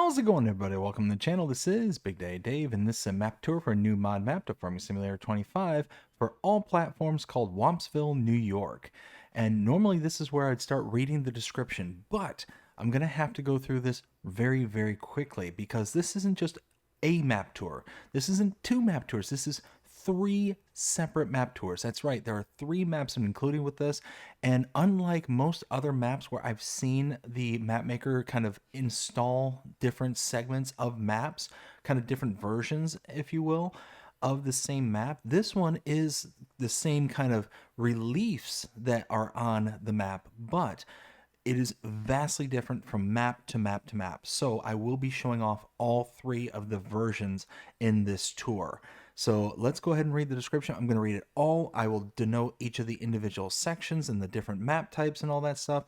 How's it going, everybody? Welcome to the channel. This is Big Day Dave, and this is a map tour for a new mod map to Farming Simulator 25 for all platforms called Wampsville, New York. And normally this is where I'd start reading the description, but I'm going to have to go through this very, very quickly because this isn't just a map tour. This isn't two map tours. This is three separate map tours. That's right, there are three maps I'm including with this, and unlike most other maps where I've seen the map maker kind of install different segments of maps, kind of different versions, if you will, of the same map, this one is the same kind of reliefs that are on the map, but it is vastly different from map to map to map. So I will be showing off all three of the versions in this tour. So let's go ahead and read the description. I'm going to read it all. I will denote each of the individual sections and the different map types and all that stuff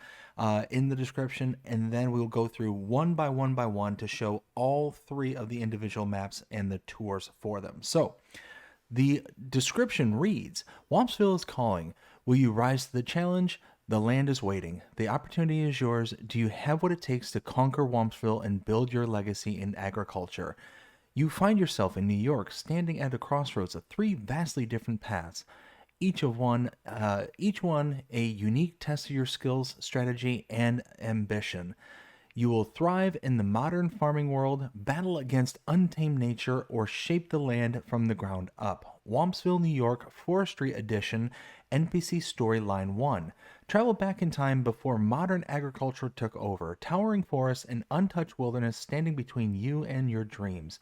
in the description. And then we'll go through one by one to show all three of the individual maps and the tours for them. So the description reads, Wampsville is calling. Will you rise to the challenge? The land is waiting. The opportunity is yours. Do you have what it takes to conquer Wampsville and build your legacy in agriculture? You find yourself in New York, standing at a crossroads of three vastly different paths, each one a unique test of your skills, strategy, and ambition. You will thrive in the modern farming world, battle against untamed nature, or shape the land from the ground up. Wampsville, New York, Forestry Edition, NPC Storyline 1. Travel back in time before modern agriculture took over, towering forests and untouched wilderness standing between you and your dreams.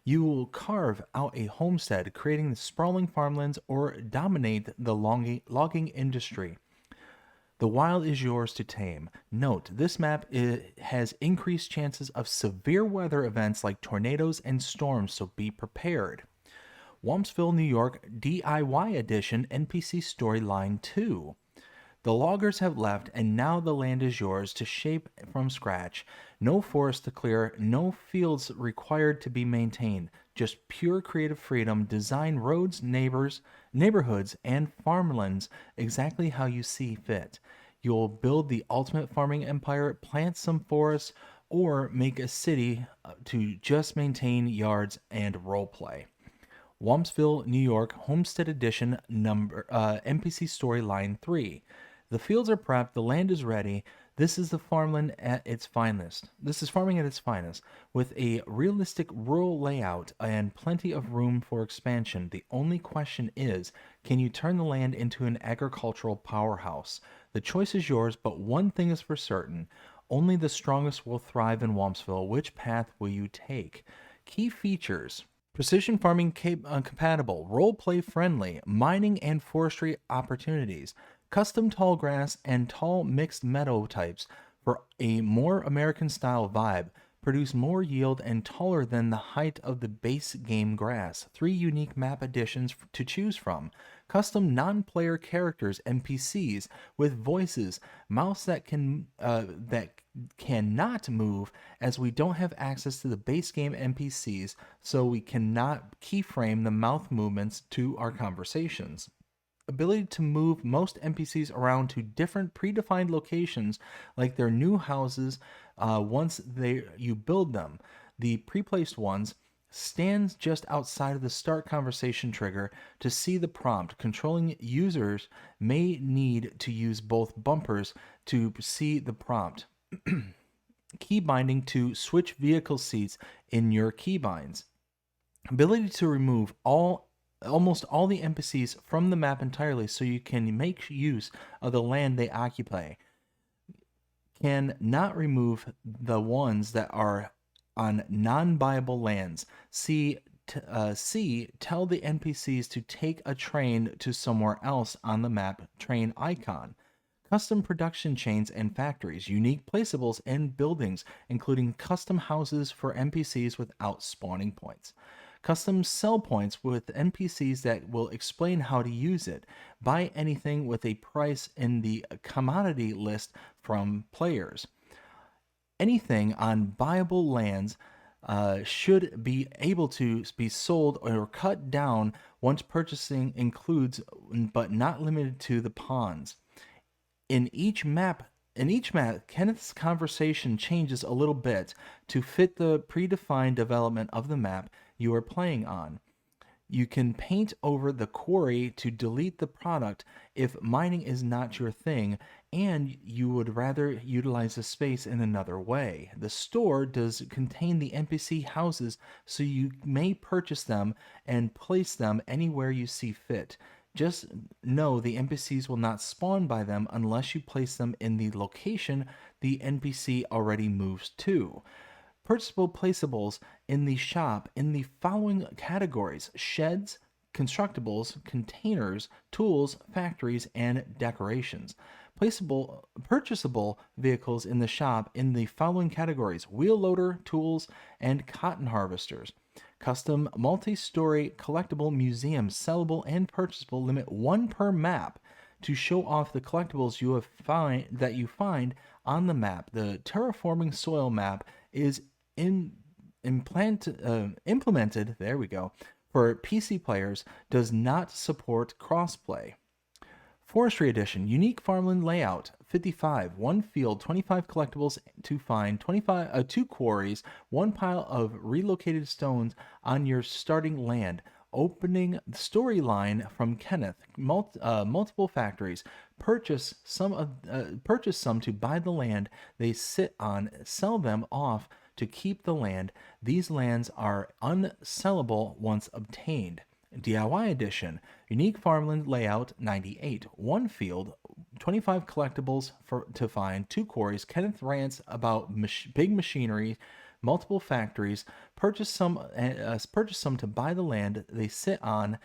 You will carve out a homestead, creating the sprawling farmlands, or dominate the logging industry. The wild is yours to tame. Note, this map has increased chances of severe weather events like tornadoes and storms, so be prepared. Wampsville, New York, DIY Edition, NPC Storyline 2. The loggers have left, and now the land is yours to shape from scratch. No forest to clear, no fields required to be maintained. Just pure creative freedom. Design roads, neighborhoods, and farmlands exactly how you see fit. You'll build the ultimate farming empire, plant some forests, or make a city to just maintain yards and roleplay. Wampsville, New York, Homestead Edition, NPC Storyline 3. The fields are prepped, the land is ready. This is the farmland at its finest. This is farming at its finest, with a realistic rural layout and plenty of room for expansion. The only question is, can you turn the land into an agricultural powerhouse? The choice is yours, but one thing is for certain. Only the strongest will thrive in Wampsville. Which path will you take? Key features. Precision farming compatible, role-play friendly, mining and forestry opportunities, custom tall grass and tall mixed meadow types for a more American-style vibe, produce more yield and taller than the height of the base game grass. 3 unique map additions to choose from. Custom non-player characters, NPCs, with voices, mouths that cannot move, as we don't have access to the base game NPCs, so we cannot keyframe the mouth movements to our conversations. Ability to move most NPCs around to different predefined locations, like their new houses, once you build them. The pre-placed ones stands just outside of the start conversation trigger to see the prompt. Controlling users may need to use both bumpers to see the prompt. Key binding to switch vehicle seats in your keybinds. Ability to remove almost all the NPCs from the map entirely so you can make use of the land they occupy. Can not remove the ones that are on non-buyable lands. C. Tell the NPCs to take a train to somewhere else on the map train icon. Custom production chains and factories, unique placeables and buildings, including custom houses for NPCs without spawning points. Custom sell points with NPCs that will explain how to use it. Buy anything with a price in the commodity list from players. Anything on buyable lands should be able to be sold or cut down once purchasing includes, but not limited to, the pawns. In each map In each map, Kenneth's conversation changes a little bit to fit the predefined development of the map you are playing on. You can paint over the quarry to delete the product if mining is not your thing and you would rather utilize the space in another way. The store does contain the NPC houses, so you may purchase them and place them anywhere you see fit. Just know the NPCs will not spawn by them unless you place them in the location the NPC already moves to. Purchasable placeables in the shop in the following categories: sheds, constructibles, containers, tools, factories, and decorations. Purchasable vehicles in the shop in the following categories: wheel loader, tools, and cotton harvesters. Custom multi-story collectible museums, sellable and purchasable, limit one per map to show off the collectibles that you find on the map. The terraforming soil map is implemented, there we go, for PC players, does not support crossplay. Forestry Edition, unique farmland layout, 55, one field, 25 collectibles to find, 2 quarries, one pile of relocated stones on your starting land. Opening storyline from Kenneth, multiple factories. Purchase some to buy the land they sit on, sell them off to keep the land. These lands are unsellable once obtained. DIY Edition, unique farmland layout, 98, one field, 25 collectibles to find, 2 quarries. Kenneth rants about big machinery, multiple factories. Purchase some to buy the land they sit on,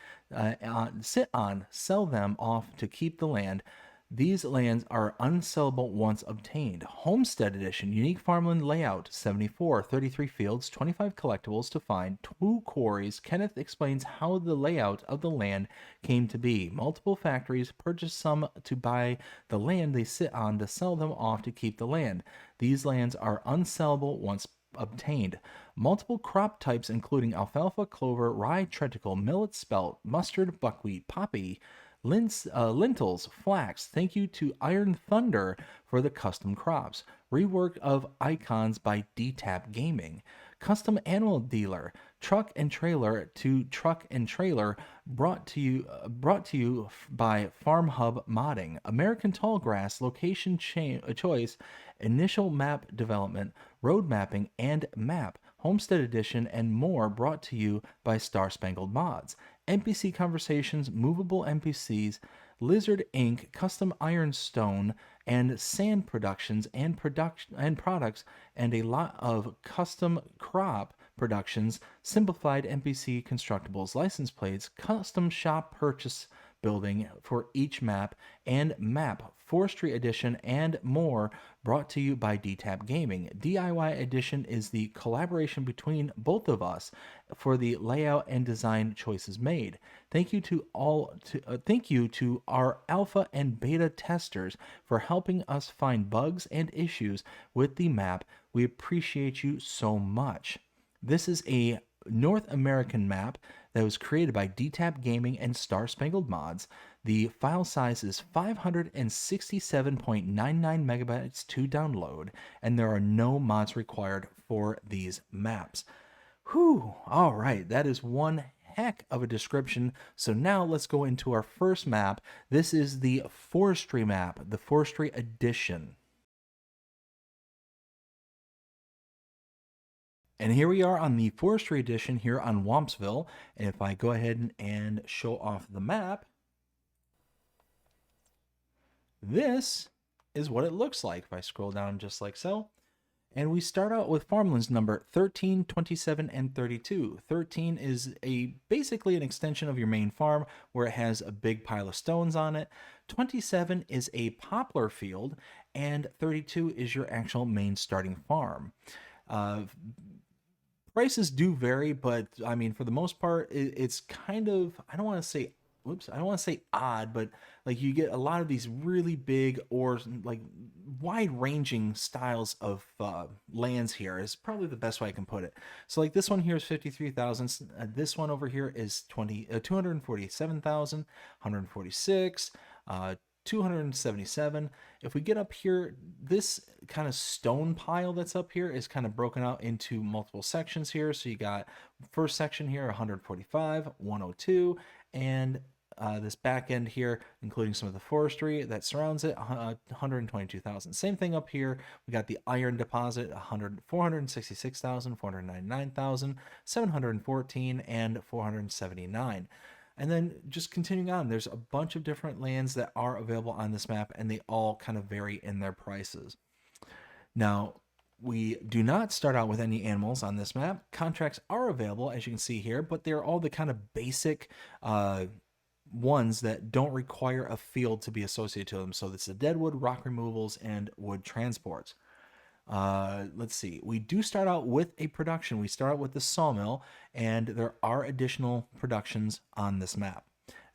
sell them off to keep the land. These lands are unsellable once obtained. Homestead Edition, unique farmland layout, 74, 33 fields, 25 collectibles to find, 2 quarries. Kenneth explains how the layout of the land came to be. Multiple factories. Purchase some to buy the land they sit on, to sell them off to keep the land. These lands are unsellable once obtained. Multiple crop types including alfalfa, clover, rye, triticale, millet, spelt, mustard, buckwheat, poppy, lentils, flax. Thank you to Iron Thunder for the custom crops. Rework of icons by DTAPGAMING. Custom animal dealer, truck and trailer to truck and trailer, brought to you by Farm Hub Modding. American Tallgrass, location choice, initial map development, road mapping, and map. Homestead Edition and more, brought to you by Star Spangled Mods. NPC conversations, movable NPCs, Lizard Inc., custom ironstone and sand productions and products, and a lot of custom crop productions, simplified NPC constructibles, license plates, custom shop purchase building for each map, and map, Forestry Edition, and more, brought to you by DTAPGAMING. DIY Edition is the collaboration between both of us for the layout and design choices made. Thank you to our alpha and beta testers for helping us find bugs and issues with the map. We appreciate you so much. This is a North American map that was created by DTAPGAMING and Star Spangled Mods. The file size is 567.99 megabytes to download, and there are no mods required for these maps. Whew, all right, that is one heck of a description. So now let's go into our first map. This is the forestry map, the Forestry Edition. And here we are on the Forestry Edition here on Wampsville. And if I go ahead and show off the map, this is what it looks like. If I scroll down just like so. And we start out with farmlands number 13, 27, and 32. 13 is basically an extension of your main farm where it has a big pile of stones on it. 27 is a poplar field, and 32 is your actual main starting farm. Prices do vary, but I mean, for the most part, it's kind of, I don't want to say odd, but like you get a lot of these really big or like wide-ranging styles of lands here is probably the best way I can put it. So like this one here is 53,000. This one over here is 247,000, 146, 277. If we get up here, this kind of stone pile that's up here is kind of broken out into multiple sections here. So you got first section here, 145, 102, and this back end here, including some of the forestry that surrounds it, 122,000. Same thing up here. We got the iron deposit, 466,000, 499,000, 714, and 479. And then just continuing on, there's a bunch of different lands that are available on this map, and they all kind of vary in their prices. Now, we do not start out with any animals on this map. Contracts are available, as you can see here, but they're all the kind of basic ones that don't require a field to be associated to them. So it's the deadwood, rock removals, and wood transports. Let's see. We do start out with a production. We start out with the sawmill, and there are additional productions on this map.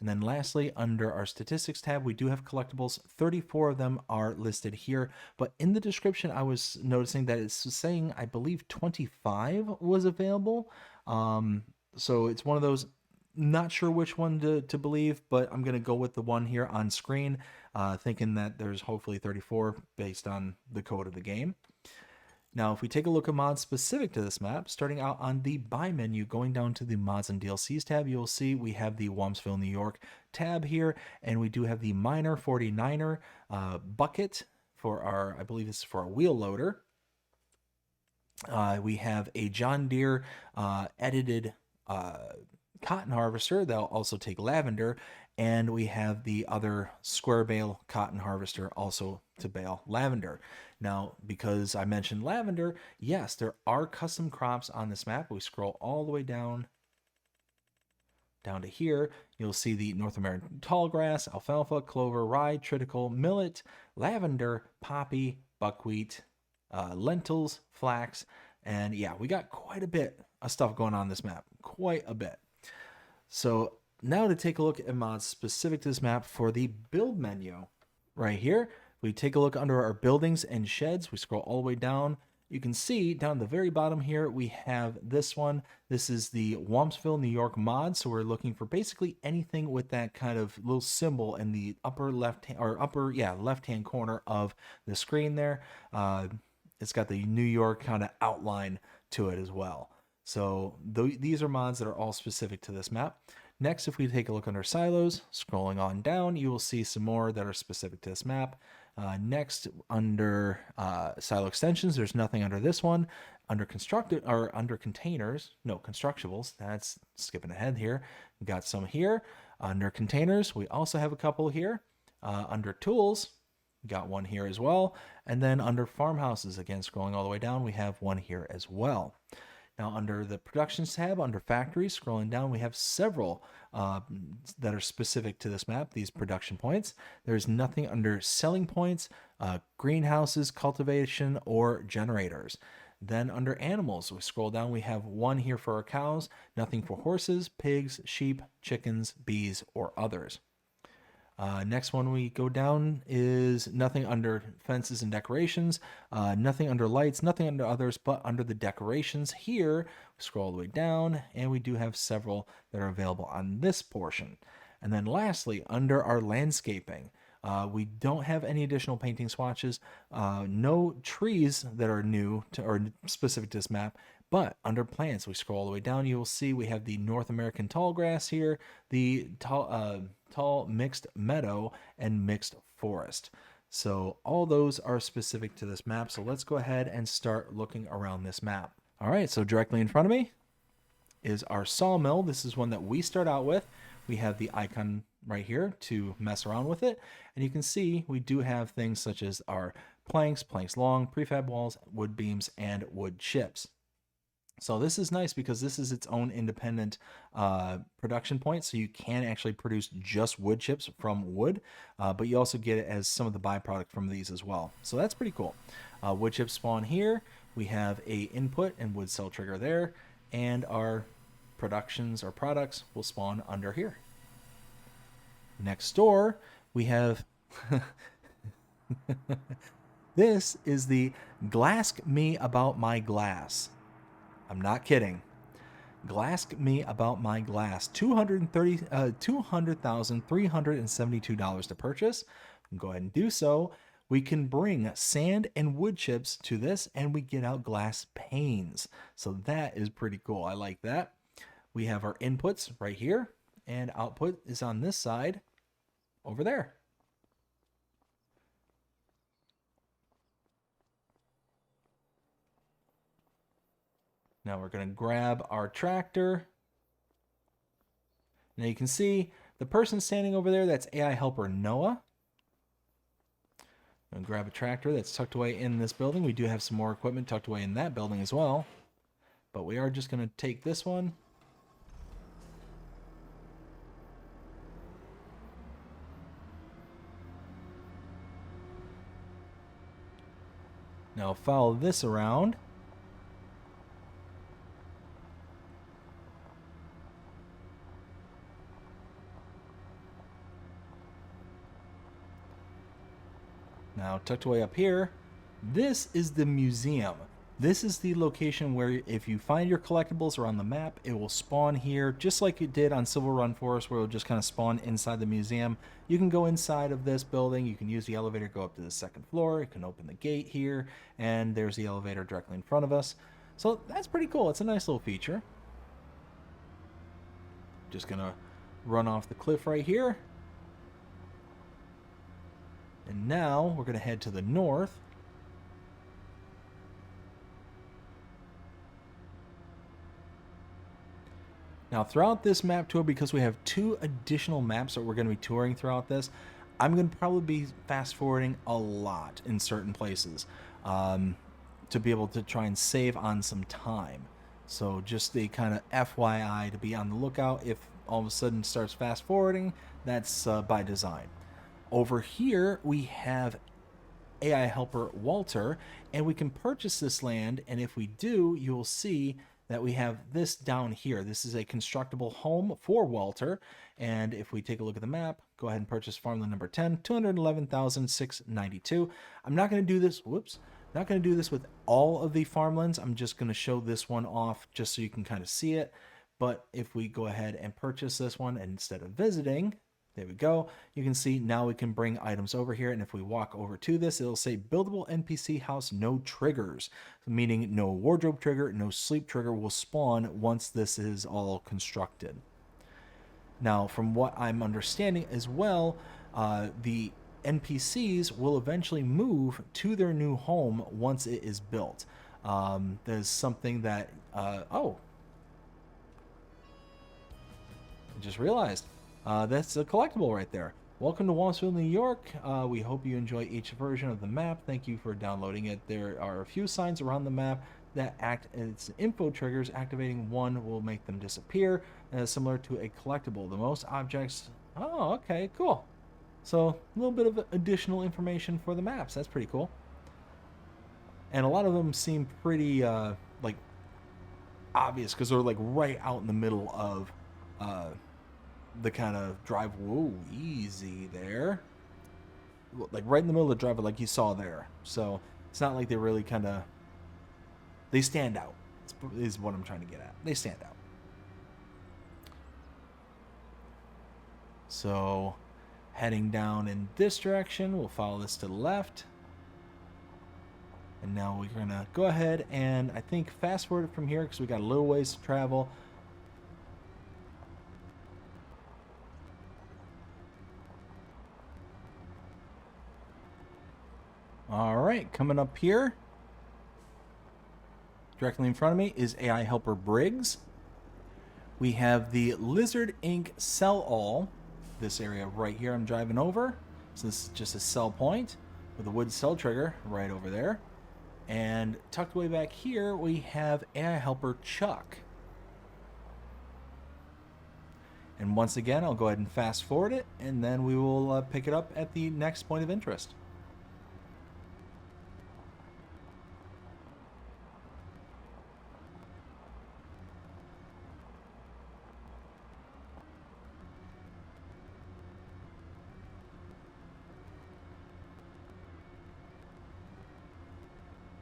And then lastly, under our statistics tab, we do have collectibles. 34 of them are listed here, but in the description, I was noticing that it's saying, I believe 25 was available. So it's one of those, not sure which one to believe, but I'm going to go with the one here on screen, thinking that there's hopefully 34 based on the code of the game. Now, if we take a look at mods specific to this map, starting out on the buy menu, going down to the mods and DLCs tab, you'll see we have the Wampsville, New York tab here, and we do have the Miner 49er bucket for our, I believe this is for our wheel loader. We have a John Deere edited cotton harvester that'll also take lavender, and we have the other square bale cotton harvester also to bale lavender. Now, because I mentioned lavender, yes, there are custom crops on this map. We scroll all the way down to here. You'll see the North American tallgrass, alfalfa, clover, rye, triticale, millet, lavender, poppy, buckwheat, lentils, flax, and yeah, we got quite a bit of stuff going on this map, quite a bit. So now to take a look at mods specific to this map for the build menu. Right here, we take a look under our buildings and sheds. We scroll all the way down. You can see down at the very bottom here, we have this one. This is the Wampsville, New York mod. So we're looking for basically anything with that kind of little symbol in the upper left-hand corner of the screen there. It's got the New York kind of outline to it as well. So these are mods that are all specific to this map. Next, if we take a look under silos, scrolling on down, you will see some more that are specific to this map. Next, under silo extensions, there's nothing under this one. Under containers, no, constructibles, that's skipping ahead here. We got some here. Under containers, we also have a couple here. Under tools, got one here as well. And then under farmhouses, again, scrolling all the way down, we have one here as well. Now, under the productions tab, under factories, scrolling down, we have several that are specific to this map, these production points. There's nothing under selling points, greenhouses, cultivation, or generators. Then under animals, we scroll down, we have one here for our cows, nothing for horses, pigs, sheep, chickens, bees, or others. Next one we go down is nothing under fences and decorations, nothing under lights, nothing under others, but under the decorations here, scroll all the way down, and we do have several that are available on this portion. And then lastly, under our landscaping, we don't have any additional painting swatches, no trees that are new to or specific to this map. But under plants, we scroll all the way down, you will see we have the North American tallgrass here, the tall mixed meadow, and mixed forest. So all those are specific to this map. So let's go ahead and start looking around this map. All right, so directly in front of me is our sawmill. This is one that we start out with. We have the icon right here to mess around with it. And you can see we do have things such as our planks long, prefab walls, wood beams, and wood chips. So this is nice because this is its own independent production point. So you can actually produce just wood chips from wood, but you also get it as some of the byproduct from these as well. So that's pretty cool. Wood chips spawn here. We have a input and wood cell trigger there, and our productions or products will spawn under here. Next door, we have this is the Glask Me About My Glass. I'm not kidding. Glask Me About My Glass. $200,372 to purchase. and go ahead and do so, we can bring sand and wood chips to this and we get out glass panes. So that is pretty cool. I like that. We have our inputs right here and output is on this side over there. Now we're going to grab our tractor. Now you can see the person standing over there, that's AI helper Noah. I'm going to grab a tractor that's tucked away in this building. We do have some more equipment tucked away in that building as well. But we are just going to take this one. Now follow this around. Now, tucked away up here, this is the museum. This is the location where if you find your collectibles or on the map, it will spawn here, just like it did on Civil Run Forest, where it will just kind of spawn inside the museum. You can go inside of this building. You can use the elevator, go up to the second floor. You can open the gate here, and there's the elevator directly in front of us. So that's pretty cool. It's a nice little feature. Just going to run off the cliff right here. And now we're going to head to the north. Now throughout this map tour, because we have 2 additional maps that we're going to be touring throughout this, I'm going to probably be fast forwarding a lot in certain places to be able to try and save on some time. So just the kind of FYI to be on the lookout. If all of a sudden it starts fast forwarding, that's by design. Over here, we have AI helper Walter, and we can purchase this land, and if we do, you will see that we have this down here. This is a constructible home for Walter, and if we take a look at the map, go ahead and purchase farmland number 10, 211,692. I'm not going to do this, not going to do this with all of the farmlands. I'm just going to show this one off just so you can kind of see it. But if we go ahead and purchase this one, and instead of visiting, there we go. You can see now we can bring items over here, and if we walk over to this, it'll say buildable NPC house, no triggers, meaning no wardrobe trigger, no sleep trigger will spawn once this is all constructed. Now, from what I'm understanding as well, the NPCs will eventually move to their new home once it is built. There's something that, oh, I just realized. That's a collectible right there. Welcome to Wampsville, New York. We hope you enjoy each version of the map. Thank you for downloading it. There are a few signs around the map that act as info triggers. Activating one will make them disappear, similar to a collectible. The most objects... Oh, okay, cool. So a little bit of additional information for the maps. That's pretty cool. And a lot of them seem pretty like obvious because they're like right out in the middle of the kind of drive. Whoa, easy there. Like right in the middle of the driveway, like you saw there. So it's not like they really kind of, they stand out, is what I'm trying to get at. They stand out. So heading down in this direction, we'll follow this to the left. And now we're going to go ahead and I think fast forward from here because we got a little ways to travel. All right, coming up here, directly in front of me is AI helper Briggs. We have the Lizard Inc. Sell All. This area right here I'm driving over. So this is just a sell point with a wood sell trigger right over there. And tucked way back here, we have AI helper Chuck. And once again, I'll go ahead and fast forward it, and then we will pick it up at the next point of interest.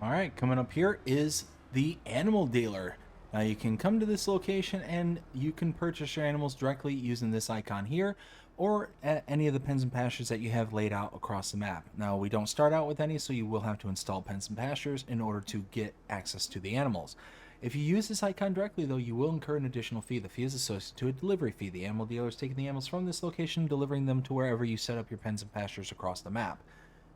All right, coming up here is the animal dealer. Now you can come to this location and you can purchase your animals directly using this icon here, or at any of the pens and pastures that you have laid out across the map. Now we don't start out with any, so you will have to install pens and pastures in order to get access to the animals. If you use this icon directly though, you will incur an additional fee. The fee is associated to a delivery fee. The animal dealer is taking the animals from this location, delivering them to wherever you set up your pens and pastures across the map.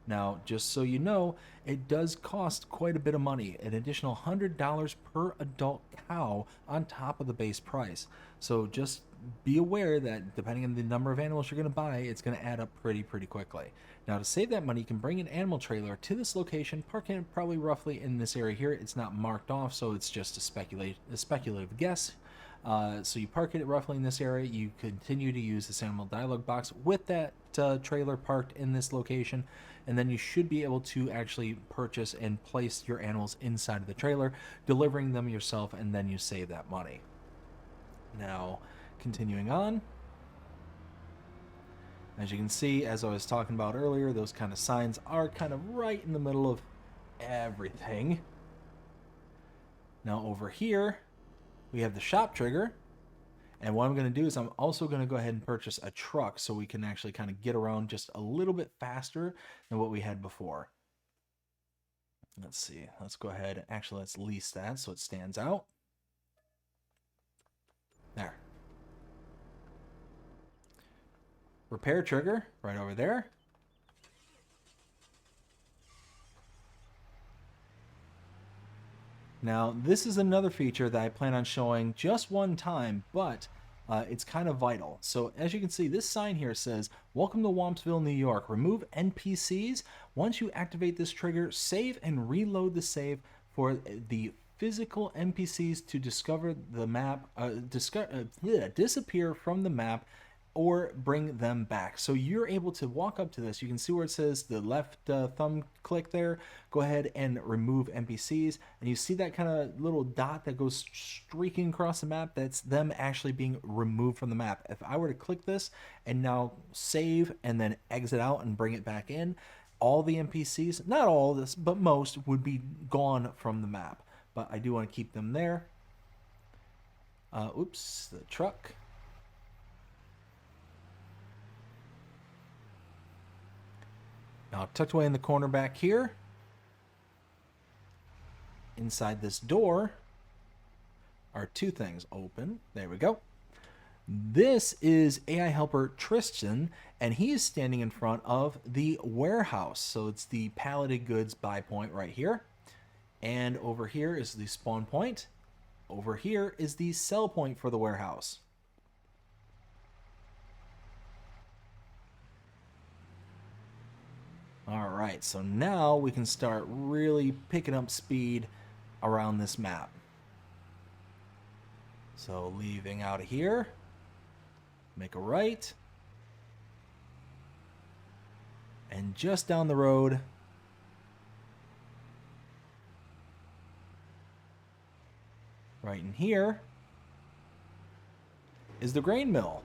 Now, just so you know, it does cost quite a bit of money, an additional $100 per adult cow on top of the base price. So just be aware that depending on the number of animals you're going to buy, it's going to add up pretty quickly. Now, to save that money, you can bring an animal trailer to this location, parking it probably roughly in this area here. It's not marked off, so it's just a speculative guess. So you park it roughly in this area. You continue to use this animal dialog box with that trailer parked in this location, and then you should be able to actually purchase and place your animals inside of the trailer, delivering them yourself, and then you save that money. Now, continuing on, as you can see, as I was talking about earlier, those kind of signs are kind of right in the middle of everything. Now over here, we have the shop trigger. And what I'm going to do is I'm also going to go ahead and purchase a truck so we can actually kind of get around just a little bit faster than what we had before. Let's see. Let's go ahead. Actually, let's lease that so it stands out. There. Repair trigger right over there. Now, this is another feature that I plan on showing just one time, but it's kind of vital. So as you can see, this sign here says, "Welcome to Wampsville, New York. Remove NPCs. Once you activate this trigger, save and reload the save for the physical NPCs to discover the map, disappear from the map, or bring them back." So you're able to walk up to this. You can see where it says the left thumb click there. Go ahead and remove NPCs. And you see that kind of little dot that goes streaking across the map. That's them actually being removed from the map. If I were to click this and now save and then exit out and bring it back in, all the NPCs, not all of this, but most, would be gone from the map. But I do want to keep them there. Oops, the truck. Now, tucked away in the corner back here, inside this door, are two things. Open. There we go. This is AI helper Tristan, and he is standing in front of the warehouse. So it's the palleted goods buy point right here. And over here is the spawn point. Over here is the sell point for the warehouse. All right, so now we can start really picking up speed around this map. So leaving out of here, make a right. And just down the road, right in here, is the grain mill.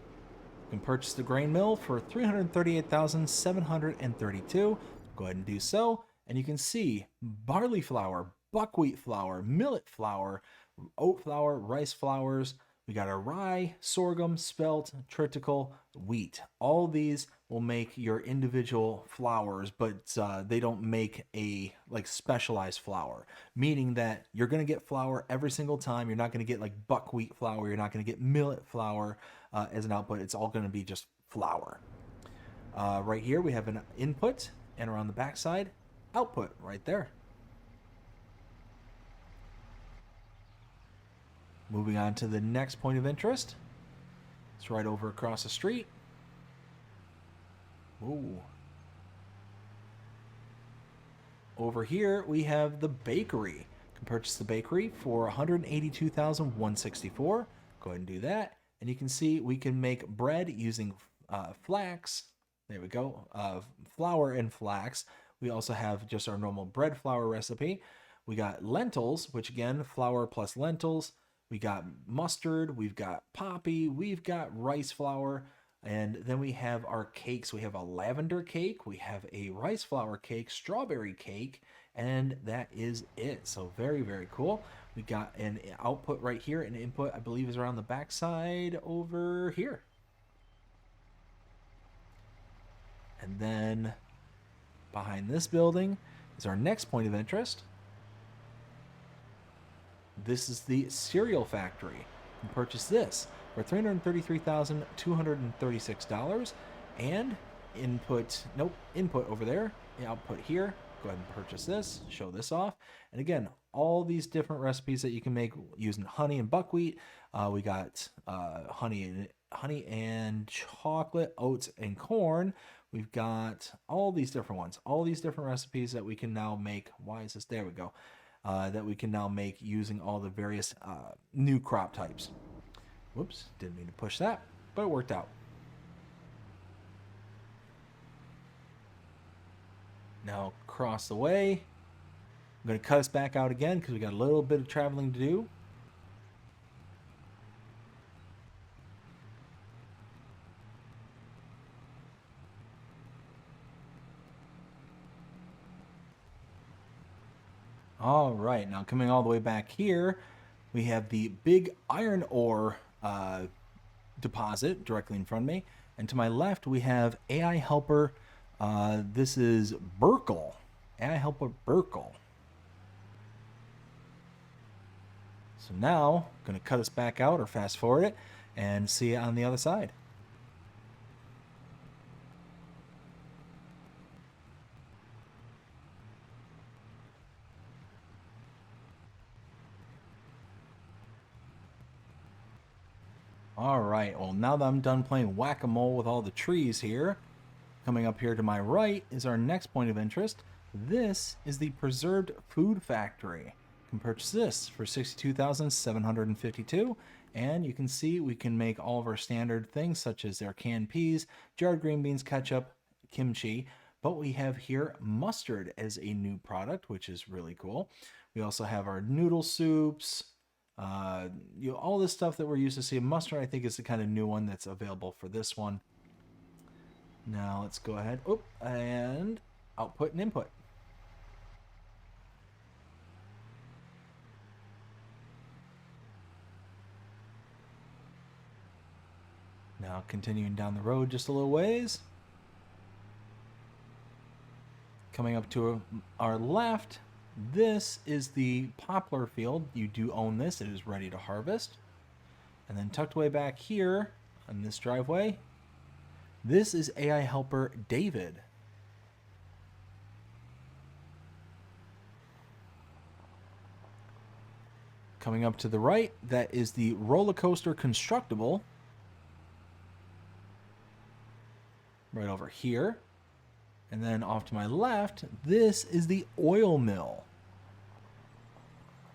You can purchase the grain mill for $338,732. Go ahead and do so, and you can see barley flour, buckwheat flour, millet flour, oat flour, rice flours. We got our rye, sorghum, spelt, triticale, wheat. All these will make your individual flours, but they don't make a specialized flour, meaning that you're going to get flour every single time. You're not going to get like buckwheat flour. You're not going to get millet flour as an output. It's all going to be just flour. Right here we have an input, and around the backside, output right there. Moving on to the next point of interest. It's right over across the street. Ooh. Over here we have the bakery. You can purchase the bakery for $182,164. Go ahead and do that. And you can see we can make bread using flax. There we go. Flour and flax. We also have just our normal bread flour recipe. We got lentils, which again, flour plus lentils. We got mustard. We've got poppy. We've got rice flour. And then we have our cakes. We have a lavender cake. We have a rice flour cake, strawberry cake, and that is it. So very, very cool. We got an output right here, and input I believe is around the backside over here. And then behind this building is our next point of interest. This is the cereal factory. You can purchase this for $333,236 and input over there, output here. Go ahead and purchase this, show this off. And again, all these different recipes that you can make using honey and buckwheat. We got honey and chocolate, oats and corn. We've got all these different ones, all these different recipes that we can now make. Why is this? There we go. That we can now make using all the various new crop types. Whoops, didn't mean to push that, but it worked out. Now across the way, I'm going to cut us back out again because we got a little bit of traveling to do. All right, now coming all the way back here, we have the big iron ore deposit directly in front of me. And to my left, we have AI Helper. This is Burkle. AI Helper Burkle. So now, I'm going to cut us back out or fast forward it and see it on the other side. All right, well, now that I'm done playing whack-a-mole with all the trees here, coming up here to my right is our next point of interest. This is the Preserved Food Factory. You can purchase this for $62,752, and you can see we can make all of our standard things such as their canned peas, jarred green beans, ketchup, kimchi, but we have here mustard as a new product, which is really cool. We also have our noodle soups, all this stuff that we're used to seeing. Mustard, I think, is the kind of new one that's available for this one. Now let's go ahead and output and input. Now continuing down the road just a little ways. Coming up to our left, this is the poplar field. You do own this. It is ready to harvest. And then tucked away back here on this driveway, this is AI Helper David. Coming up to the right, that is the roller coaster constructible. Right over here. And then off to my left, this is the oil mill.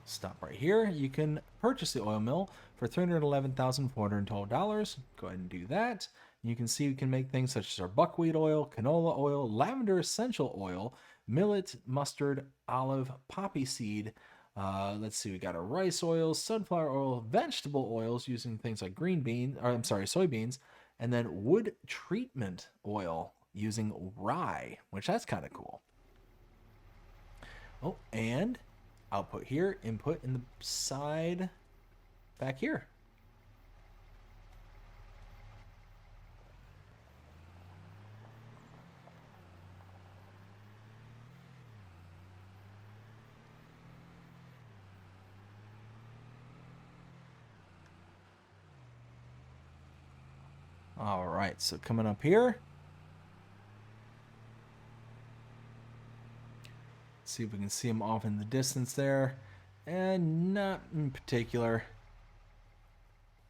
Stop right here. You can purchase the oil mill for $311,412. Go ahead and do that. You can see we can make things such as our buckwheat oil, canola oil, lavender essential oil, millet, mustard, olive, poppy seed. Let's see, we got our rice oils, sunflower oil, vegetable oils using things like soybeans, and then wood treatment oil using rye, which that's kind of cool. Oh, and output here, input in the side back here. All right, so coming up here, see if we can see them off in the distance there, and not in particular.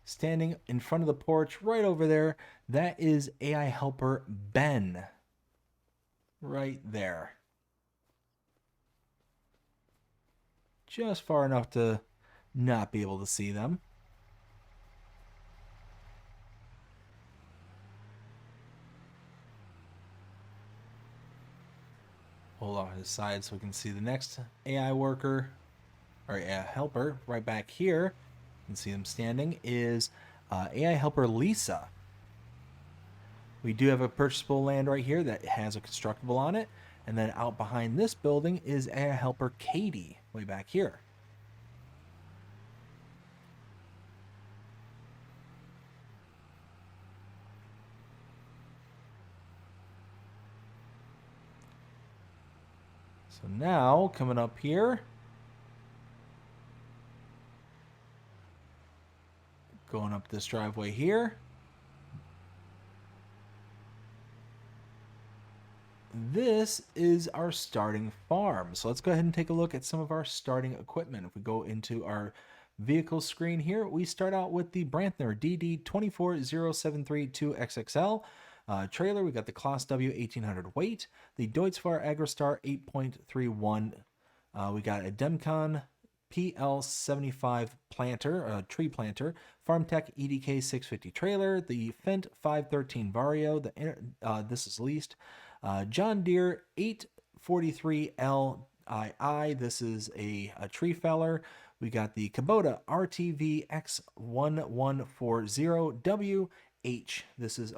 Standing in front of the porch right over there, that is AI Helper Ben. Right there. Just far enough to not be able to see them. Hold off to the side so we can see the next AI worker, or AI helper, right back here. You can see them standing, is AI helper Lisa. We do have a purchasable land right here that has a constructible on it. And then out behind this building is AI helper Katie, way back here. So now coming up here, going up this driveway here, this is our starting farm. So let's go ahead and take a look at some of our starting equipment. If we go into our vehicle screen here, we start out with the Brantner DD24073-2XXL trailer. We got the Class W 1800 weight, the Deutz-Fahr AgroStar 8.31. We got a Demcon PL75 planter, tree planter, FarmTech EDK 650 trailer, the Fendt 513 Vario, this is leased, John Deere 843 LII, this is a tree feller. We got the Kubota RTV X1140WH. This is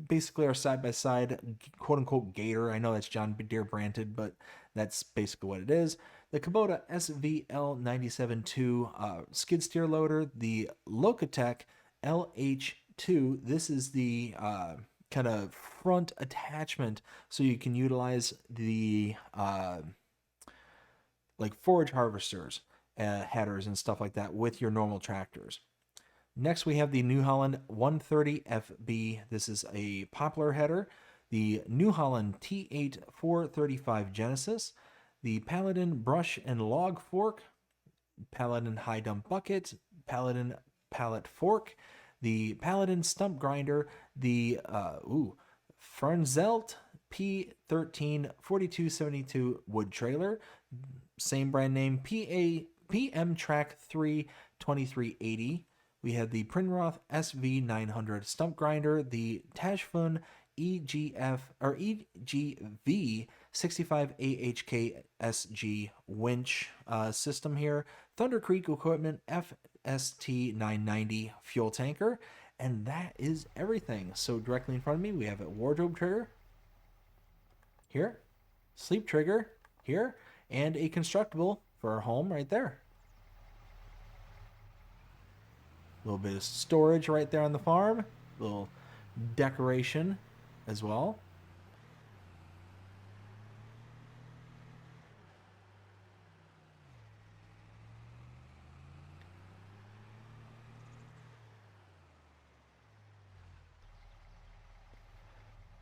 basically our side-by-side quote-unquote gator. I know that's John Deere branded, but that's basically what it is. The Kubota SVL97-2 skid steer loader, the Locatech LH2. This is the kind of front attachment, so you can utilize the like forage harvesters, headers, and stuff like that with your normal tractors. Next, we have the New Holland 130FB. This is a poplar header. The New Holland T8 435 Genesis. The Paladin brush and log fork. Paladin high dump bucket. Paladin pallet fork. The Paladin stump grinder. The Fernzelt P13 4272 wood trailer. Same brand name. PM Track 3 2380. We have the Prinroth SV900 stump grinder, the Tashfun EGV 65 AHK SG winch system here, Thunder Creek Equipment FST990 fuel tanker, and that is everything. So directly in front of me, we have a wardrobe trigger here, sleep trigger here, and a constructible for our home right there. A little bit of storage right there on the farm. A little decoration as well.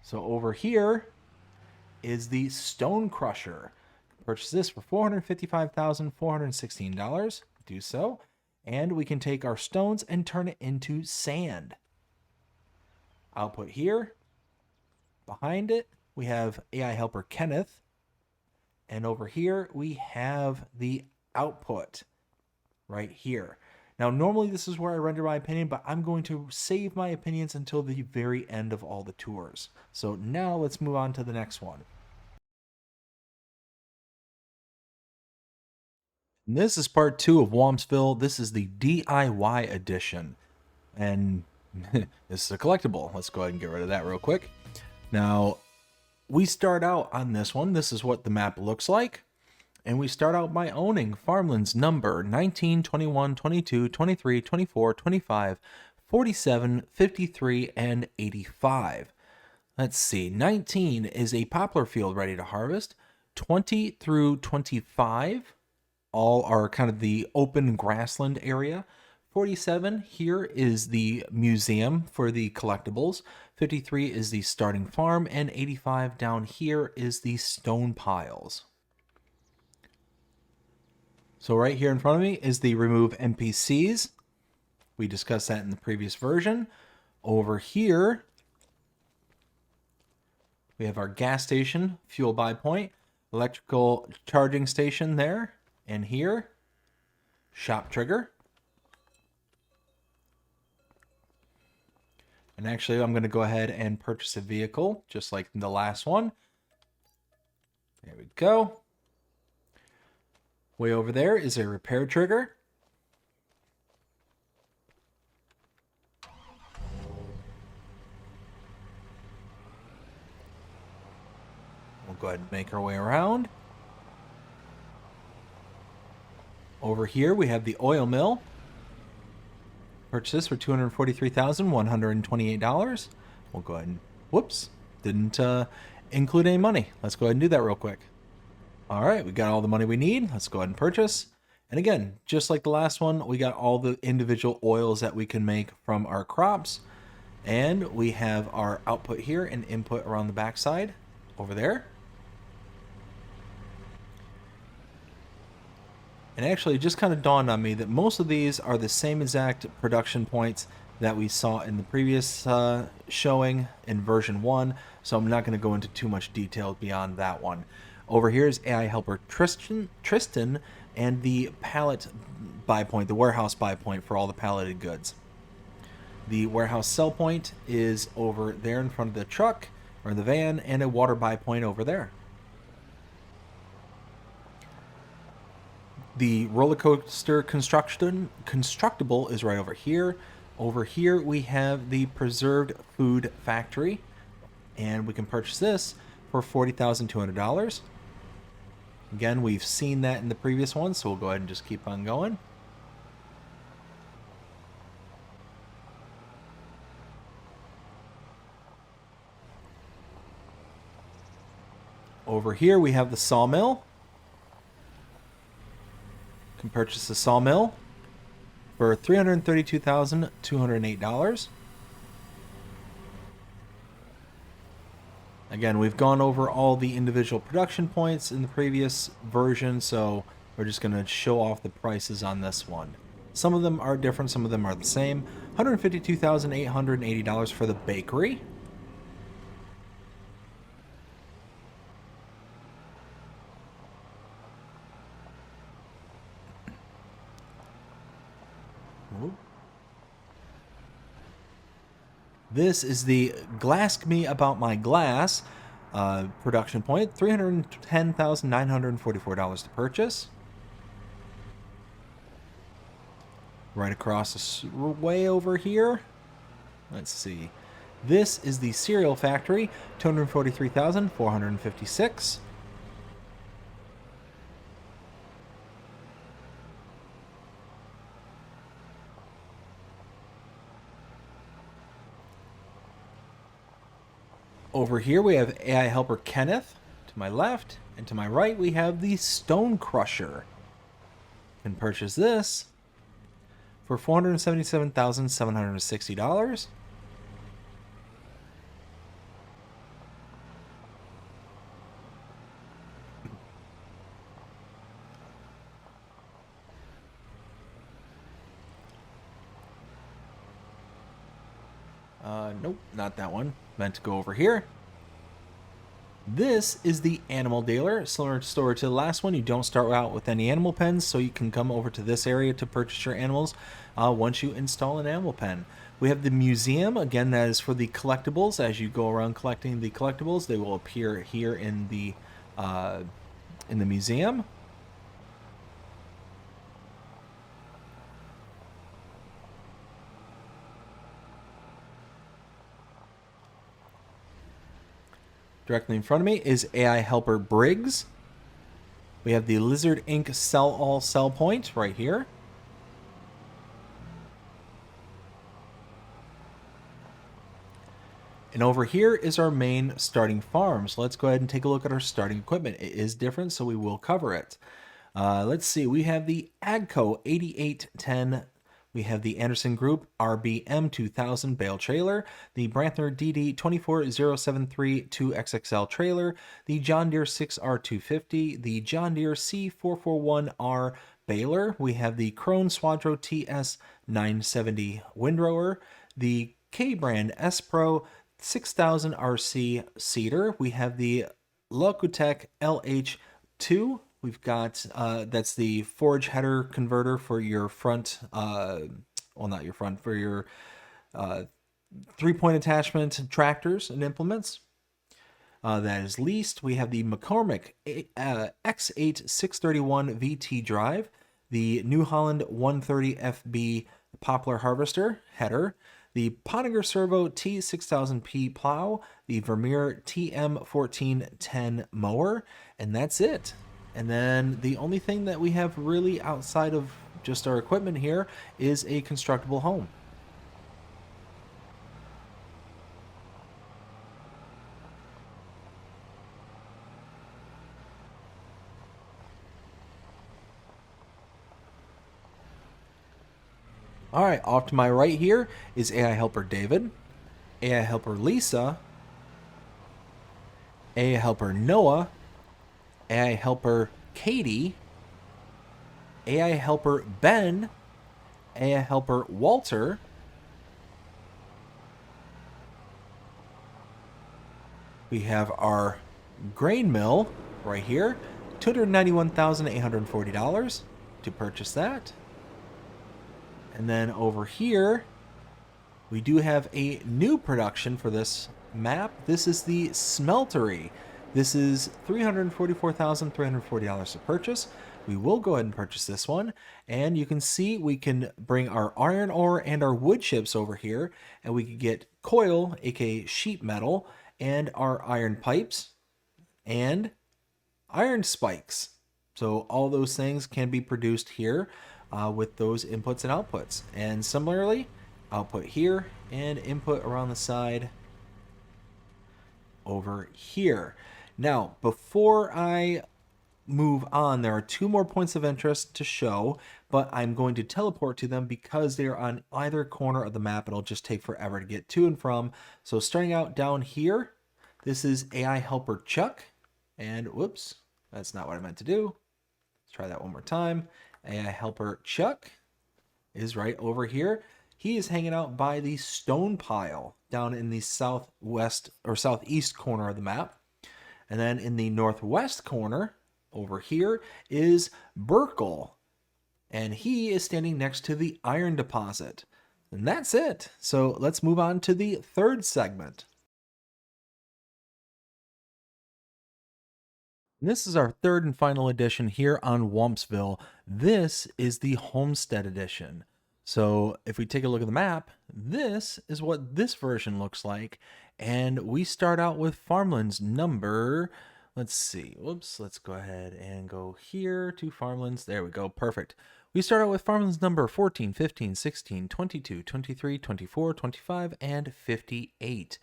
So over here is the Stone Crusher. Purchase this for $455,416. Do so. And we can take our stones and turn it into sand. Output here. Behind it, we have AI helper Kenneth. And over here, we have the output right here. Now, normally this is where I render my opinion, but I'm going to save my opinions until the very end of all the tours. So now let's move on to the next one. And this is part 2 of Wampsville. This is the DIY edition. And this is a collectible. Let's go ahead and get rid of that real quick. Now, we start out on this one. This is what the map looks like. And we start out by owning farmlands number 19, 21, 22, 23, 24, 25, 47, 53, and 85. Let's see. 19 is a poplar field ready to harvest. 20 through 25 all are kind of the open grassland area. 47 here is the museum for the collectibles. 53 is the starting farm, and 85 down here is the stone piles. So right here in front of me is the remove NPCs. We discussed that in the previous version. Over here, we have our gas station, fuel buy point, electrical charging station there, and here, shop trigger. And actually, I'm going to go ahead and purchase a vehicle, just like the last one. There we go. Way over there is a repair trigger. We'll go ahead and make our way around. Over here, we have the oil mill. Purchase this for $243,128. We'll go ahead and, whoops, didn't include any money. Let's go ahead and do that real quick. All right, we got all the money we need. Let's go ahead and purchase. And again, just like the last one, we got all the individual oils that we can make from our crops. And we have our output here and input around the backside over there. And actually, it just kind of dawned on me that most of these are the same exact production points that we saw in the previous showing in version 1, so I'm not going to go into too much detail beyond that one. Over here is AI helper Tristan and the pallet buy point, the warehouse buy point for all the palleted goods. The warehouse sell point is over there in front of the truck or the van, and a water buy point over there. The roller coaster constructible is right over here. Over here we have the preserved food factory, and we can purchase this for $40,200. Again, we've seen that in the previous one, so we'll go ahead and just keep on going. Over here we have the sawmill. Can purchase the sawmill for $332,208. Again, we've gone over all the individual production points in the previous version, so we're just going to show off the prices on this one. Some of them are different, some of them are the same. $152,880 for the bakery. This is the Glask Me About My Glass production point, $310,944 to purchase. Right across this way over here. Let's see. This is the Cereal Factory, $243,456. Over here we have AI helper Kenneth to my left, and to my right we have the Stone Crusher. You can purchase this for $477,760. Nope, not that one. Meant to go over here. This is the animal dealer. Similar story to the last one. You don't start out with any animal pens, so you can come over to this area to purchase your animals once you install an animal pen. We have the museum. Again, that is for the collectibles. As you go around collecting the collectibles, they will appear here in the museum. Directly in front of me is AI helper Briggs. We have the Lizard Inc. Sell All sell point right here. And over here is our main starting farm. So let's go ahead and take a look at our starting equipment. It is different, so we will cover it. Let's see. We have the AGCO 8810. We have the Anderson Group RBM 2000 bale trailer, the Brantner DD 24073 2XXL trailer, the John Deere 6R250, the John Deere C441R baler. We have the Krone Swadro TS 970 windrower, the K-brand S-Pro 6000 RC seeder. We have the Locutech LH2. We've got, that's the forage header converter for your front, well, not your front, for your 3-point attachment tractors and implements. That is leased. We have the McCormick X8 631 VT drive, the New Holland 130 FB poplar harvester header, the Pottinger Servo T6000P plow, the Vermeer TM1410 mower, and that's it. And then the only thing that we have really outside of just our equipment here is a constructible home. All right, off to my right here is AI helper David, AI helper Lisa, AI helper Noah, AI helper Katie, AI helper Ben, AI helper Walter. We have our grain mill right here, $291,840 to purchase that. And then over here, we do have a new production for this map. This is the smeltery. This is $344,340 to purchase. We will go ahead and purchase this one. And you can see we can bring our iron ore and our wood chips over here, and we can get coil, aka sheet metal, and our iron pipes and iron spikes. So all those things can be produced here with those inputs and outputs. And similarly, output here and input around the side over here. Now, before I move on, there are two more points of interest to show, but I'm going to teleport to them because they're on either corner of the map. It'll just take forever to get to and from. So starting out down here, this is AI helper Chuck. And whoops, that's not what I meant to do. Let's try that one more time. AI helper Chuck is right over here. He is hanging out by the stone pile down in the southwest or southeast corner of the map. And then in the northwest corner over here is Burkle. And he is standing next to the iron deposit. And that's it. So let's move on to the third segment. This is our third and final edition here on Wampsville. This is the Homestead Edition. So if we take a look at the map, this is what this version looks like. And we start out with farmlands number, let's see, whoops, let's go ahead and go here to farmlands. There we go, perfect. We start out with farmlands number 14, 15, 16, 22, 23, 24, 25, and 58.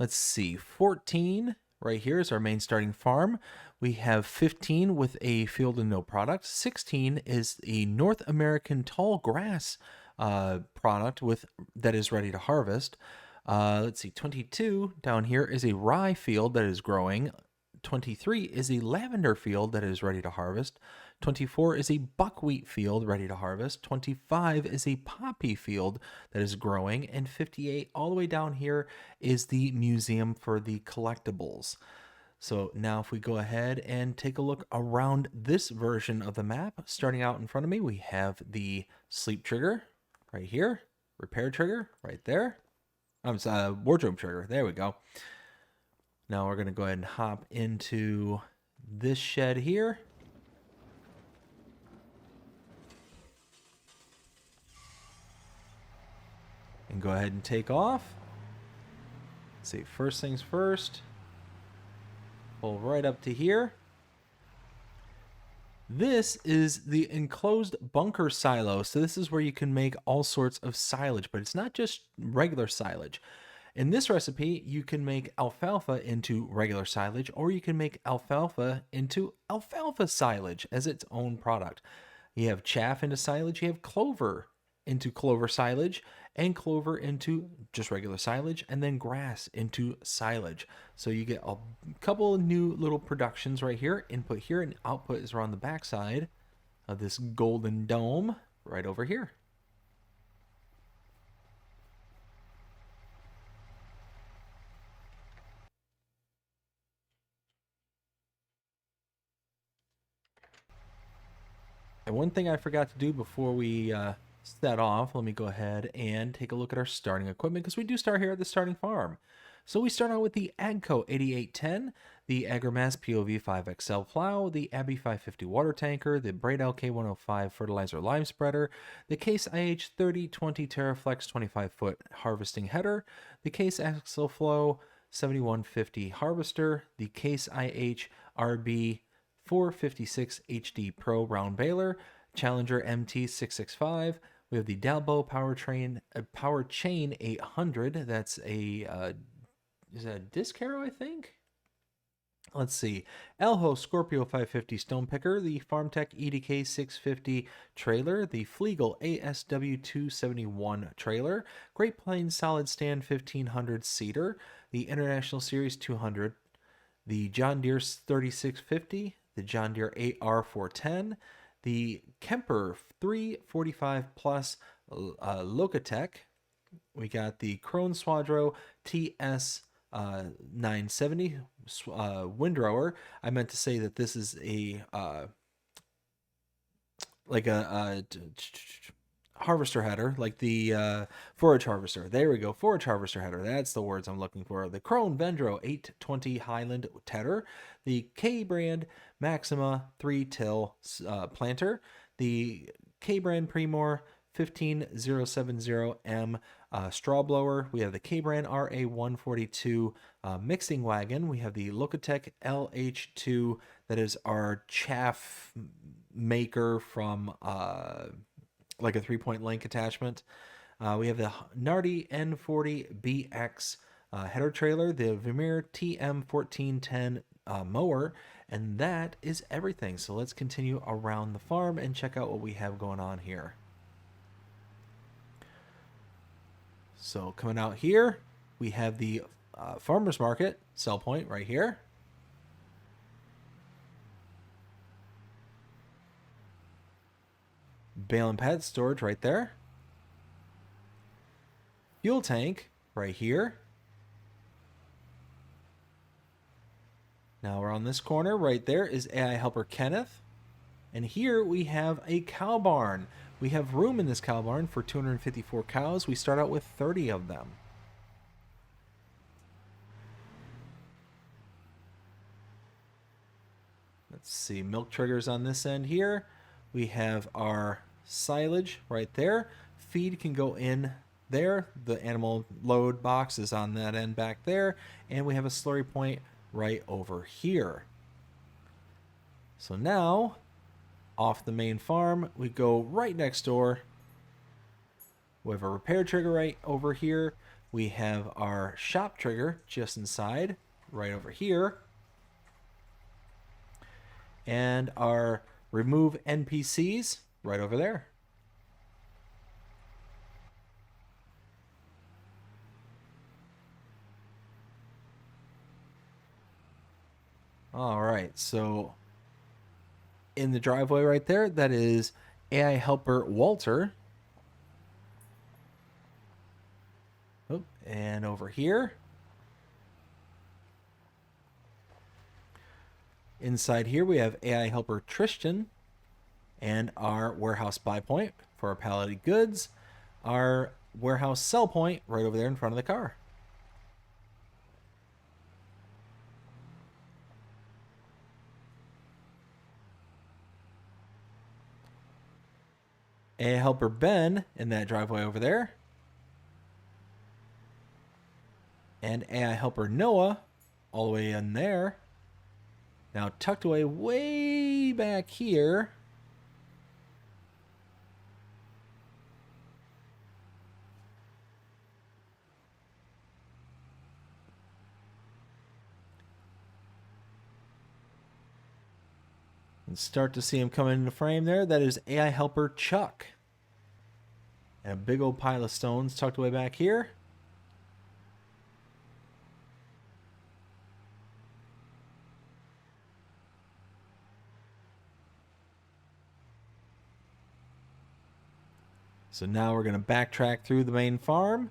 Let's see, 14 right here is our main starting farm. We have 15 with a field and no product. 16 is a North American tall grass product that is ready to harvest. Let's see, 22 down here is a rye field that is growing. 23 is a lavender field that is ready to harvest. 24 is a buckwheat field ready to harvest. 25 is a poppy field that is growing. And 58 all the way down here is the museum for the collectibles. So now if we go ahead and take a look around this version of the map, starting out in front of me, we have the sleep trigger right here, repair trigger right there. I'm sorry, wardrobe trigger. There we go. Now we're going to go ahead and hop into this shed here. And go ahead and take off. Let's see, first things first. Pull right up to here. This is the enclosed bunker silo. So this is where you can make all sorts of silage, but it's not just regular silage. In this recipe, you can make alfalfa into regular silage, or you can make alfalfa into alfalfa silage as its own product. You have chaff into silage, you have clover into clover silage, and clover into just regular silage, and then grass into silage. So you get a couple of new little productions right here. Input here and output is around the backside of this golden dome right over here. And one thing I forgot to do before we set off, let me go ahead and take a look at our starting equipment, because we do start here at the starting farm. So we start out with the AGCO 8810, the Agramass POV 5XL plow, the Abbey 550 water tanker, the Braid LK105 fertilizer lime spreader, the Case IH 3020 Terraflex 25-foot harvesting header, the Case Axle Flow 7150 harvester, the Case IH RB 456 HD Pro round baler, Challenger MT665. We have the Dalbo Power Chain 800. That's a is that a disc harrow, I think? Let's see. Elho Scorpio 550 Stone Picker, the FarmTech EDK 650 trailer, the Flegel ASW 271 trailer, Great Plains Solid Stand 1500 seater, the International Series 200, the John Deere 3650, the John Deere 8R 410, the Kemper 345 Plus Locatech. We got the Krone Swadro TS 970 windrower. I meant to say that this is a like a harvester header, like the forage harvester. There we go, forage harvester header. That's the words I'm looking for. The Krone Vendro 820 Highland tedder, the K brand Maxima 3-till planter, the K brand Primor 15070M straw blower. We have the K-Brand RA142 mixing wagon. We have the Locatech LH2, that is our chaff maker from like a 3-point link attachment. We have the Nardi N40BX header trailer, the Vermeer TM1410 mower, and that is everything. So let's continue around the farm and check out what we have going on here. So coming out here, we have the farmer's market sell point right here. Bale and pad storage right there. Fuel tank right here. Now we're on this corner. Right there is AI Helper Kenneth. And here we have a cow barn. We have room in this cow barn for 254 cows. We start out with 30 of them. Let's see, milk triggers on this end here. We have our silage right there. Feed can go in there. The animal load box is on that end back there. And we have a slurry point right over here. So now, off the main farm, we go right next door. We have a repair trigger right over here. We have our shop trigger just inside, right over here. And our remove NPCs right over there. All right, so in the driveway right there, that is AI Helper Walter. Oh, and over here, inside here, we have AI Helper Tristan and our warehouse buy point for our palleted goods, our warehouse sell point right over there in front of the car. AI Helper Ben in that driveway over there. And AI Helper Noah all the way in there. Now tucked away way back here. And start to see him come into frame there. That is AI Helper Chuck. And a big old pile of stones tucked away back here. So now we're going to backtrack through the main farm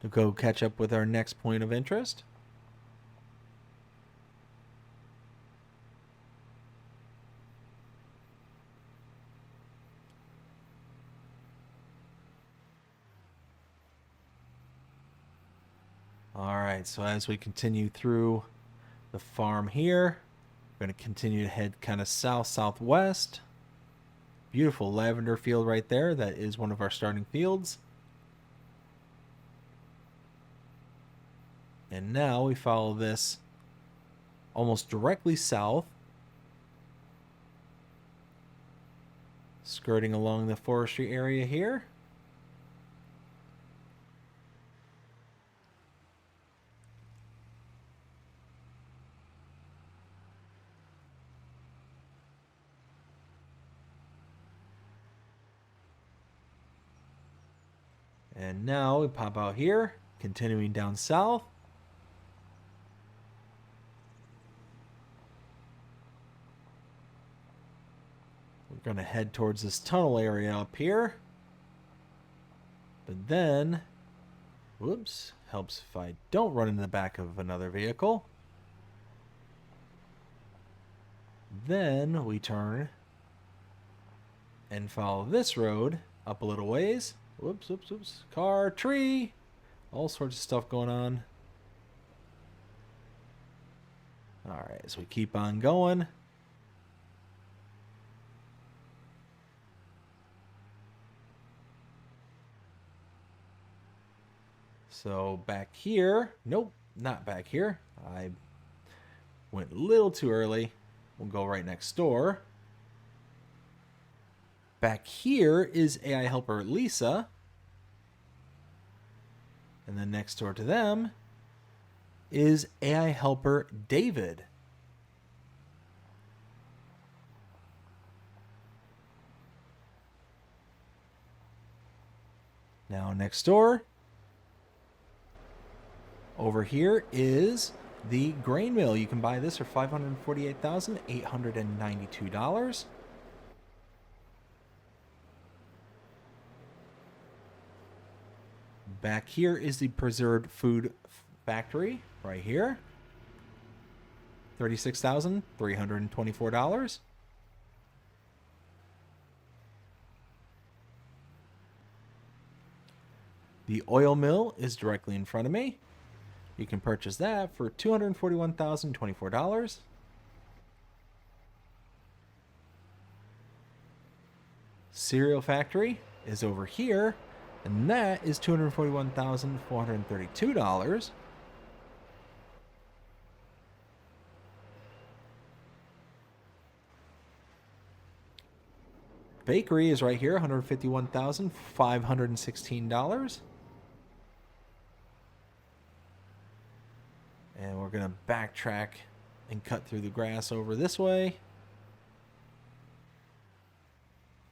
to go catch up with our next point of interest. All right, so as we continue through the farm here, we're going to continue to head kind of south-southwest. Beautiful lavender field right there. That is one of our starting fields. And now we follow this almost directly south, skirting along the forestry area here. And now we pop out here, continuing down south. We're going to head towards this tunnel area up here. But then, whoops, helps if I don't run into the back of another vehicle. Then we turn and follow this road up a little ways. Whoops, whoops, whoops. Car, tree, all sorts of stuff going on. All right, so we keep on going. So back here, nope, not back here. I went a little too early. We'll go right next door. Back here is AI helper Lisa. And then next door to them is AI helper David. Now next door, over here is the grain mill. You can buy this for $548,892. Back here is the preserved food factory right here. $36,324. The oil mill is directly in front of me. You can purchase that for $241,024. Cereal factory is over here, and that is $241,432. Bakery is right here, $151,516. And we're going to backtrack and cut through the grass over this way.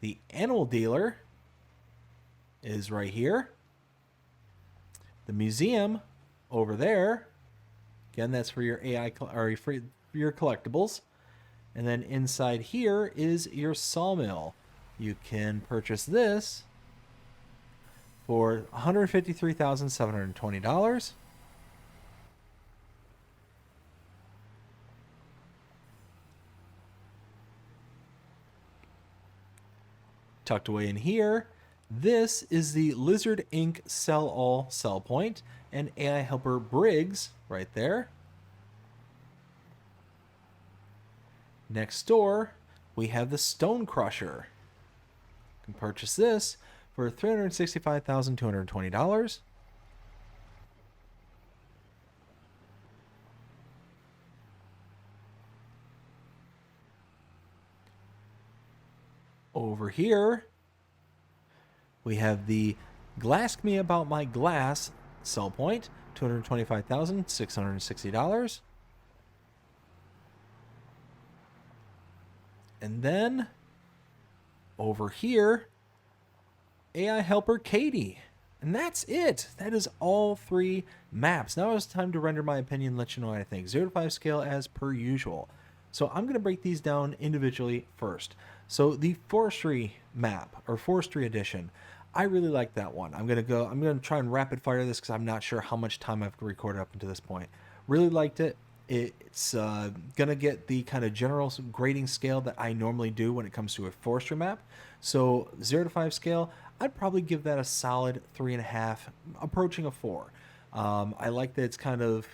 The animal dealer is right here. The museum over there. Again, that's for your AI or for your collectibles. And then inside here is your sawmill. You can purchase this for $153,720. Tucked away in here, this is the Lizard Inc. Sell All sell point and AI helper Briggs right there. Next door, we have the Stone Crusher. You can purchase this for $365,220. Over here, we have the Glask Me About My Glass sell point, $225,660. And then over here, AI helper Katie. And that's it. That is all three maps. Now it's time to render my opinion, let you know what I think. 0 to 5 scale as per usual. So I'm going to break these down individually first. So the Forestry map, or Forestry Edition, I really like that one. I'm going to try and rapid fire this because I'm not sure how much time I've recorded up until this point. Really liked it. It's going to get the kind of general grading scale that I normally do when it comes to a forestry map. So 0 to 5 scale, I'd probably give that a solid 3.5, approaching a 4. I like that it's kind of,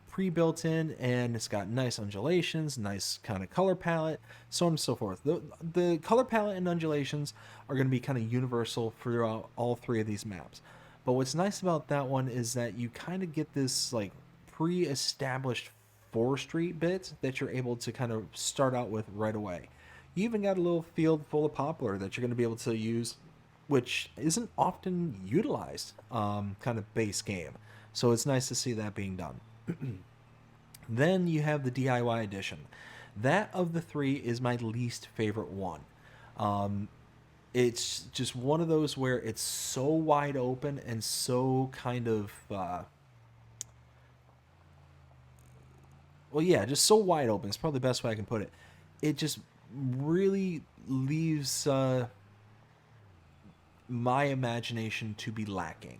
pre-built in, and it's got nice undulations, nice kind of color palette, so on and so forth. The color palette and undulations are going to be kind of universal throughout all three of these maps. But what's nice about that one is that you kind of get this like pre-established forestry bit that you're able to kind of start out with right away. You even got a little field full of poplar that you're going to be able to use, which isn't often utilized kind of base game. So it's nice to see that being done. Then you have the DIY edition. That of the three is my least favorite one. it's just one of those where it's so wide open and so kind of well, yeah, just so wide open. It's probably the best way I can put it. It just really leaves my imagination to be lacking.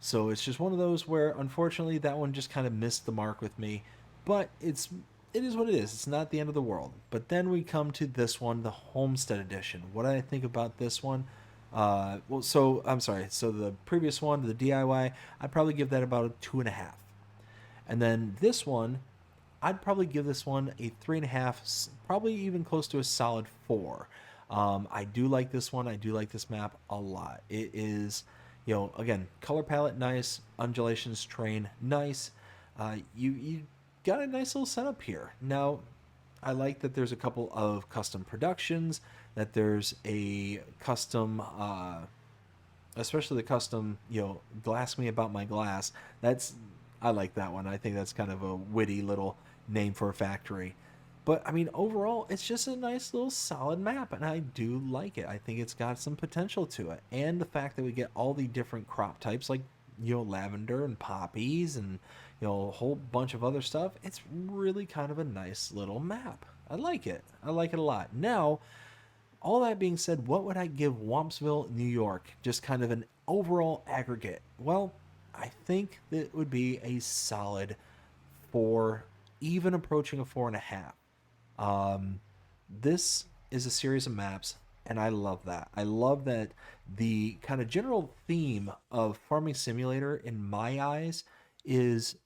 So it's just one of those where, unfortunately, that one just kind of missed the mark with me. But it is what it is. It's not the end of the world. But then we come to this one, the Homestead Edition. What I think about this one? Well, so I'm sorry. So the previous one, the DIY, I'd probably give that about a 2.5. And then this one, I'd probably give this one a 3.5, probably even close to a solid 4. I do like this one. I do like this map a lot. It is, again, color palette nice, undulations terrain nice. You got a nice little setup here. Now, I like that there's a couple of custom productions, that there's a custom, especially the custom, glass me about my glass. I like that one. I think that's kind of a witty little name for a factory. But I mean, overall, it's just a nice little solid map, and I do like it. I think it's got some potential to it, and the fact that we get all the different crop types, like lavender and poppies, and a whole bunch of other stuff. It's really kind of a nice little map. I like it. I like it a lot. Now, all that being said, what would I give Wampsville, New York? Just kind of an overall aggregate. Well, I think that it would be a solid 4, even approaching a 4.5. This is a series of maps, and I love that. I love that the kind of general theme of Farming Simulator, in my eyes, is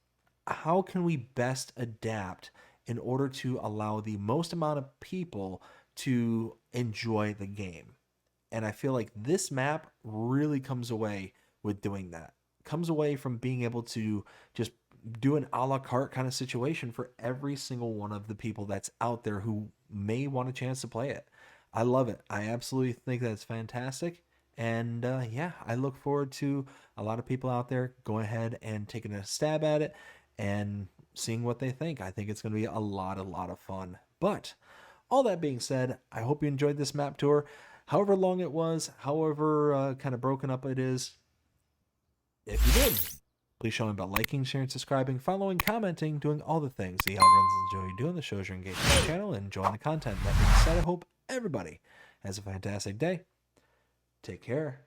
how can we best adapt in order to allow the most amount of people to enjoy the game. And I feel like this map really comes away with doing that. Comes away from being able to just do an a la carte kind of situation for every single one of the people that's out there who may want a chance to play it. I love it. I absolutely think that's fantastic. And yeah, I look forward to a lot of people out there going ahead and taking a stab at it and seeing what they think. I think it's going to be a lot of fun. But all that being said, I hope you enjoyed this map tour. However long it was, however kind of broken up it is, if you did, please show me by liking, sharing, subscribing, following, commenting, doing all the things the algorithms enjoy doing. The shows you're engaged with the channel and enjoying the content. That being said, I hope everybody has a fantastic day. Take care.